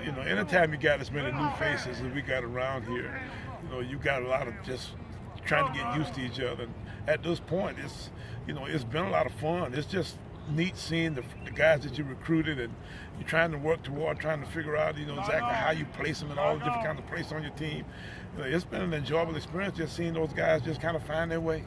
Anytime you got as many new faces as we got around here, you got a lot of just trying to get used to each other. And at this point, it's been a lot of fun. It's just neat seeing the guys that you recruited, and you're trying to work toward, trying to figure out, exactly how you place them and all the different kinds of places on your team. It's been an enjoyable experience just seeing those guys just kind of find their way.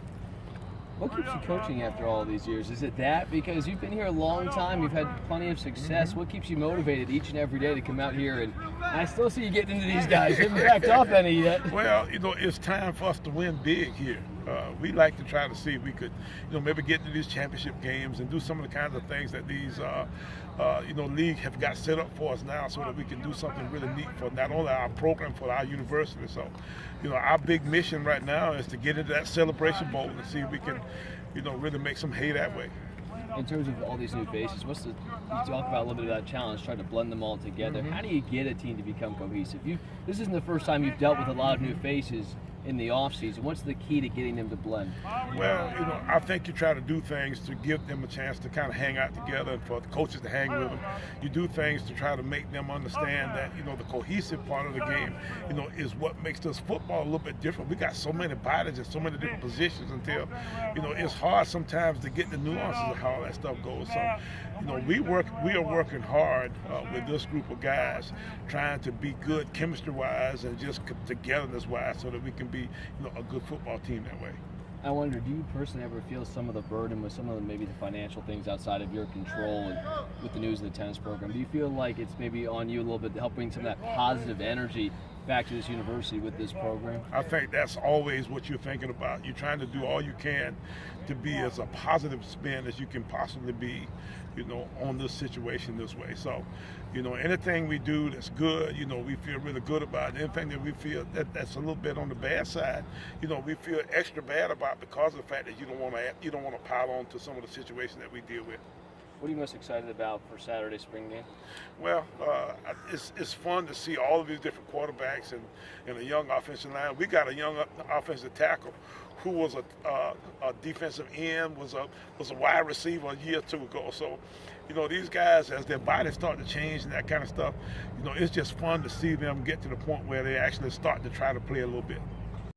What keeps you coaching after all these years? Is it that? Because you've been here a long time, you've had plenty of success. What keeps you motivated each and every day to come out here? And I still see you getting into these guys. You haven't backed off any yet. Well, it's time for us to win big here. We like to try to see if we could, maybe get into these championship games and do some of the kinds of things that these, league have got set up for us now, so that we can do something really neat for not only our program, for our university. So, our big mission right now is to get into that Celebration Bowl and see if we can, really make some hay that way. In terms of all these new faces, you talk about a little bit of that challenge, trying to blend them all together. How do you get a team to become cohesive? This isn't the first time you've dealt with a lot of new faces in the offseason. What's the key to getting them to blend? Well, I think you try to do things to give them a chance to kind of hang out together, and for the coaches to hang with them. You do things to try to make them understand that, the cohesive part of the game, is what makes this football a little bit different. We got so many bodies and so many different positions until, it's hard sometimes to get the nuances of how all that stuff goes. So, we are working hard with this group of guys, trying to be good chemistry-wise and just togetherness-wise, so that we can be, a good football team that way. I wonder, do you personally ever feel some of the burden with some of maybe the financial things outside of your control, and with the news of the tennis program? Do you feel like it's maybe on you a little bit to help bring some of that positive energy back to this university with this program? I think that's always what you're thinking about. You're trying to do all you can to be as a positive spin as you can possibly be, on this situation this way. So, anything we do that's good, we feel really good about. Anything that we feel that's a little bit on the bad side, we feel extra bad about, because of the fact that you don't want to pile on to some of the situations that we deal with. What are you most excited about for Saturday's spring game? Well, it's fun to see all of these different quarterbacks and a young offensive line. We got a young offensive tackle who was a defensive end, was a wide receiver a year or two ago. So, these guys, as their bodies start to change and that kind of stuff, it's just fun to see them get to the point where they actually start to try to play a little bit.